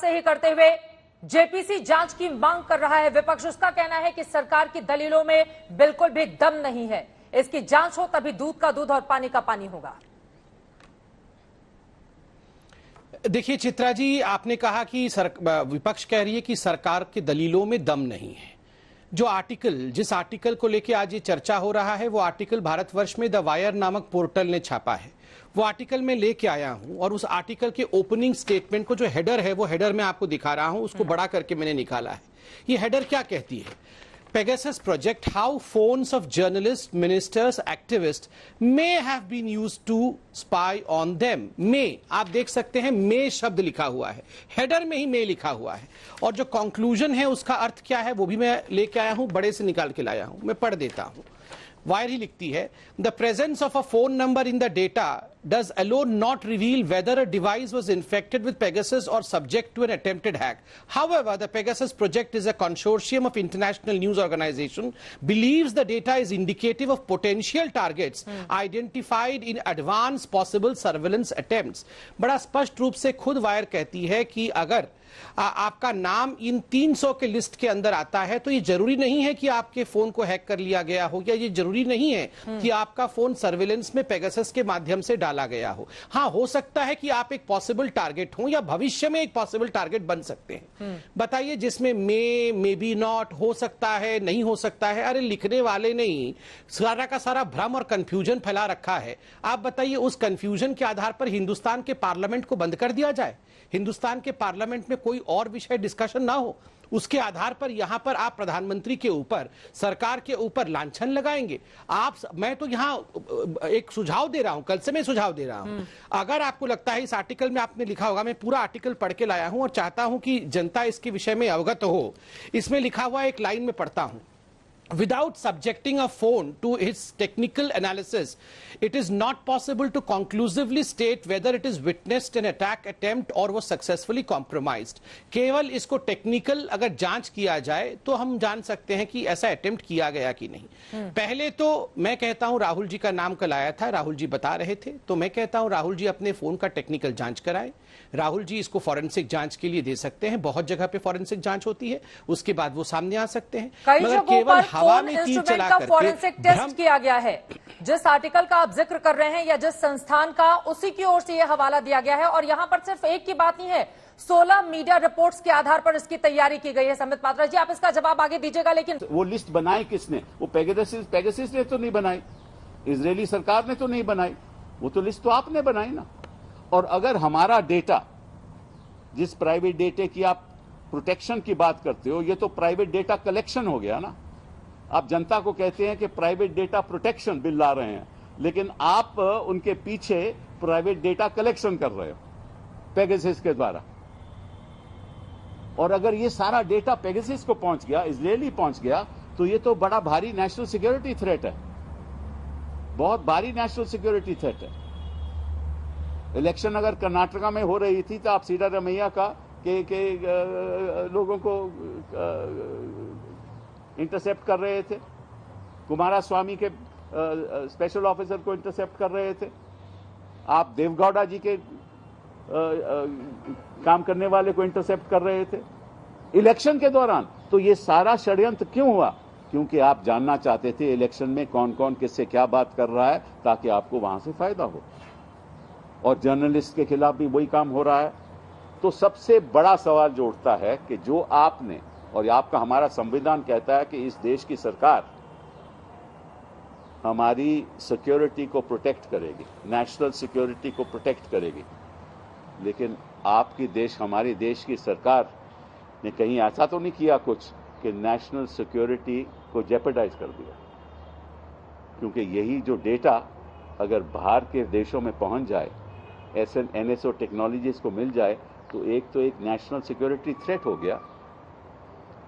से ही करते हुए जेपीसी जांच की मांग कर रहा है विपक्ष। उसका कहना है कि सरकार की दलीलों में बिल्कुल भी दम नहीं है, इसकी जांच हो तभी दूध का दूध और पानी का पानी होगा। देखिए चित्रा जी, आपने कहा कि विपक्ष कह रही है कि सरकार के दलीलों में दम नहीं है। जिस आर्टिकल को लेकर आज ये चर्चा हो रहा है वो आर्टिकल भारतवर्ष में द वायर नामक पोर्टल ने छापा है। वो आर्टिकल मैं लेके आया हूं और उस आर्टिकल के ओपनिंग स्टेटमेंट को जो हेडर है वो हेडर मैं आपको दिखा रहा हूं, उसको बड़ा करके मैंने निकाला है। ये हेडर क्या कहती है? Pegasus project, how phones of journalists, ministers, activists may have been used to spy on them. May, आप देख सकते हैं may शब्द लिखा हुआ है, हेडर में ही may लिखा हुआ है। और जो कंक्लूजन है उसका अर्थ क्या है वो भी मैं लेके आया हूं, बड़े से निकाल के लाया हूं, मैं पढ़ देता हूं। वायर ही लिखती है, the presence of a phone number in the data does alone not reveal whether a device was infected with Pegasus or subject to an attempted hack. However, the Pegasus project is a consortium of international news organization, believes the data is indicative of potential targets identified in advance possible surveillance attempts. बड़ा स्पष्ट रूप से खुद wire कहती है कि अगर आपका नाम इन 300 के लिस्ट के अंदर आता है तो ये जरूरी नहीं है कि आपके फोन को हैक कर लिया गया हो, या ये जरूरी नहीं है कि आपका फोन सर्वेलेंस में पेगासस के माध्यम से डाला गया हो। हाँ, हो सकता है कि आप एक पॉसिबल टारगेट हो या भविष्य में एक पॉसिबल टारगेट बन सकते हैं। बताइए, जिसमें मे बी नॉट, हो सकता है, नहीं हो सकता है। अरे लिखने वाले ने ही सारा का सारा भ्रम और कंफ्यूजन फैला रखा है। आप बताइए, उस कंफ्यूजन के आधार पर हिंदुस्तान के पार्लियामेंट को बंद कर दिया जाए, हिंदुस्तान के पार्लियामेंट में कोई और विषय डिस्कशन ना हो, उसके आधार पर यहां पर आप प्रधानमंत्री के ऊपर, सरकार के ऊपर लांछन लगाएंगे? मैं तो यहां एक सुझाव दे रहा हूं, कल से मैं सुझाव दे रहा हूं। अगर आपको लगता है इस आर्टिकल में आपने लिखा होगा, मैं पूरा आर्टिकल पढ़ के लाया हूं और चाहता हूं कि जनता इसके विषय में अवगत हो। इसमें लिखा हुआ एक लाइन में पढ़ता हूं, without subjecting a phone to its technical analysis, it is not possible to conclusively state whether it is witnessed an attack attempt or was successfully compromised. केवल इसको टेक्निकल अगर जांच किया जाए तो हम जान सकते हैं कि ऐसा अटेम्प्ट किया गया कि नहीं। पहले तो मैं कहता हूं, राहुल जी का नाम कल आया था, राहुल जी बता रहे थे, तो मैं कहता हूं राहुल जी अपने फोन का टेक्निकल जांच कराएं। राहुल जी इसको फॉरेंसिक जांच के लिए दे सकते हैं, बहुत जगह पे फॉरेंसिक जांच होती है, उसके बाद वो सामने आ सकते हैं। मगर केवल हवा में तीर चला करके फॉरेंसिक टेस्ट किया गया है। जिस आर्टिकल का आप जिक्र कर रहे हैं या जिस संस्थान का, उसी की ओर से यह हवाला दिया गया है। और यहां पर सिर्फ एक की बात नहीं है, 16 मीडिया रिपोर्ट्स के आधार पर इसकी तैयारी की गई है। संबित पात्रा जी, आप इसका जवाब आगे दीजिएगा। लेकिन वो लिस्ट बनाई किसने? वो पेगासस ने तो नहीं बनाई, इजरायली सरकार ने तो नहीं बनाई, वो तो लिस्ट तो आपने बनाई ना। और अगर हमारा डेटा, जिस प्राइवेट डेटा की आप प्रोटेक्शन की बात करते हो, ये तो प्राइवेट डेटा कलेक्शन हो गया ना। आप जनता को कहते हैं कि प्राइवेट डेटा प्रोटेक्शन बिल ला रहे हैं, लेकिन आप उनके पीछे प्राइवेट डेटा कलेक्शन कर रहे हो पेगासस के द्वारा। और अगर ये सारा डेटा पेगासस को पहुंच गया, इजरायली पहुंच गया, तो ये तो बड़ा भारी नेशनल सिक्योरिटी थ्रेट है, बहुत भारी नेशनल सिक्योरिटी थ्रेट है। इलेक्शन अगर कर्नाटका में हो रही थी तो आप सीतारमैया का के लोगों को इंटरसेप्ट कर रहे थे, कुमारस्वामी के स्पेशल ऑफिसर को इंटरसेप्ट कर रहे थे, आप देवगौड़ा जी के काम करने वाले को इंटरसेप्ट कर रहे थे इलेक्शन के दौरान। तो ये सारा षड्यंत्र क्यों हुआ? क्योंकि आप जानना चाहते थे इलेक्शन में कौन कौन किससे क्या बात कर रहा है, ताकि आपको वहां से फायदा हो। और जर्नलिस्ट के खिलाफ भी वही काम हो रहा है। तो सबसे बड़ा सवाल जो उठता है कि जो आपने, और आपका हमारा संविधान कहता है कि इस देश की सरकार हमारी सिक्योरिटी को प्रोटेक्ट करेगी, नेशनल सिक्योरिटी को प्रोटेक्ट करेगी, लेकिन आपकी देश, हमारे देश की सरकार ने कहीं ऐसा तो नहीं किया कुछ कि नेशनल सिक्योरिटी को जेपरडाइज कर दिया। क्योंकि यही जो डेटा अगर बाहर के देशों में पहुंच जाए, NSO टेक्नोलॉजीज को मिल जाए, तो एक नेशनल सिक्योरिटी थ्रेट हो गया।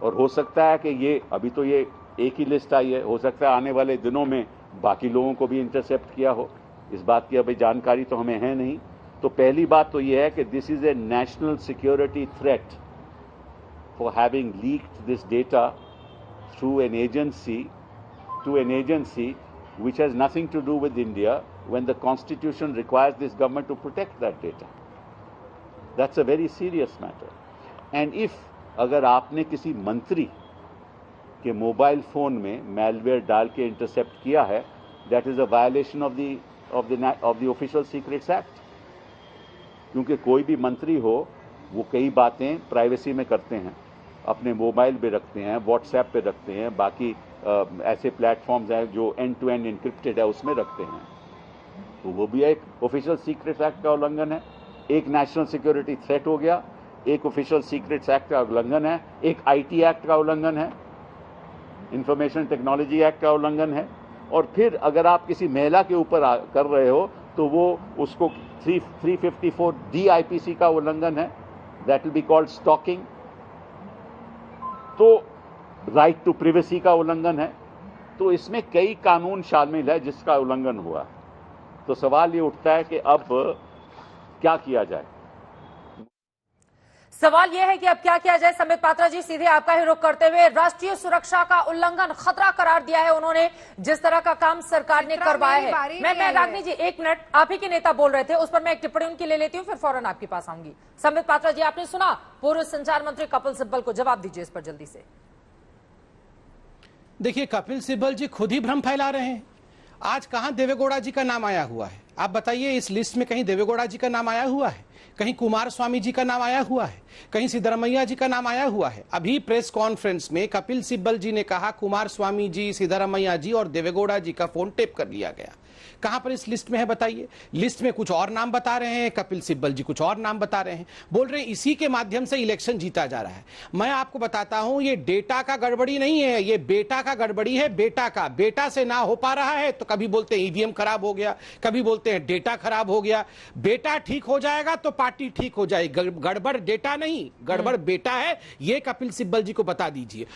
और हो सकता है कि ये अभी तो ये एक ही लिस्ट आई है, हो सकता है आने वाले दिनों में बाकी लोगों को भी इंटरसेप्ट किया हो, इस बात की अभी जानकारी तो हमें है नहीं। तो पहली बात तो ये है कि this is a national security threat for having leaked this data through an agency to an agency which has nothing to do with India, when the constitution requires this government to protect that data. That's a very serious matter. And if अगर आपने किसी मंत्री के mobile phone में malware डाल के intercept किया है, that is a violation of the official secrets act. क्योंकि कोई भी मंत्री हो वो कई बातें प्राइवेसी में करते हैं, अपने मोबाइल पे रखते हैं, व्हाट्सएप पे रखते हैं, बाकी ऐसे प्लेटफॉर्म्स हैं जो एंड टू एंड इंक्रिप्टेड है उसमें रखते हैं, तो वो भी एक ऑफिशियल सीक्रेट्स एक्ट का उल्लंघन है। एक नेशनल सिक्योरिटी थ्रेट हो गया, एक ऑफिशियल सीक्रेट्स एक्ट का उल्लंघन है, एक आईटी एक्ट का उल्लंघन है, इंफॉर्मेशन टेक्नोलॉजी एक्ट का उल्लंघन है। और फिर अगर आप किसी महिला के ऊपर कर रहे हो तो वो उसको 354 DIPC का उल्लंघन है, that will be called stalking. तो राइट टू प्रिवेसी का उल्लंघन है। तो इसमें कई कानून शामिल है जिसका उल्लंघन हुआ। तो सवाल ये उठता है कि अब क्या किया जाए। सवाल यह है कि अब क्या किया जाए। संबित पात्रा जी, सीधे आपका ही रुख करते हुए, राष्ट्रीय सुरक्षा का उल्लंघन, खतरा करार दिया है उन्होंने जिस तरह का काम सरकार ने करवाया है। मैं रागनी जी, एक मिनट, आप ही के नेता बोल रहे थे, उस पर मैं एक टिप्पणी उनकी ले लेती हूं, फिर फौरन आपके पास आऊंगी। संबित पात्रा जी, आपने सुना पूर्व संचार मंत्री कपिल सिब्बल को, जवाब दीजिए इस पर जल्दी से। देखिए, कपिल सिब्बल जी खुद ही भ्रम फैला रहे हैं। आज कहां देवेगौड़ा जी का नाम आया हुआ है? आप बताइए, इस लिस्ट में कहीं देवेगौड़ा जी का नाम आया हुआ है? कहीं कुमार स्वामी जी का नाम आया हुआ है? कहीं सिद्धरमैया जी का नाम आया हुआ है? अभी प्रेस कॉन्फ्रेंस में कपिल सिब्बल जी ने कहा कुमार स्वामी जी, सिद्धरमैया जी और देवेगौड़ा जी का फोन टेप कर लिया गया। कहां पर इस लिस्ट में है बताइए? लिस्ट में कुछ और नाम बता रहे हैं, कपिल सिब्बल जी कुछ और नाम बता रहे हैं, बोल रहे हैं इसी के माध्यम से इलेक्शन जीता जा रहा है। मैं आपको बताता हूं, ये डेटा का गड़बड़ी नहीं है, ये बेटा का गड़बड़ी है। बेटा का, बेटा से ना हो पा रहा है तो कभी बोलते हैं ईवीएम खराब हो गया, कभी बोलते हैं डेटा खराब हो गया। बेटा ठीक हो जाएगा तो पार्टी ठीक हो जाएगी। गड़बड़ डेटा नहीं, गड़बड़ बेटा है, ये कपिल सिब्बल जी को बता दीजिए।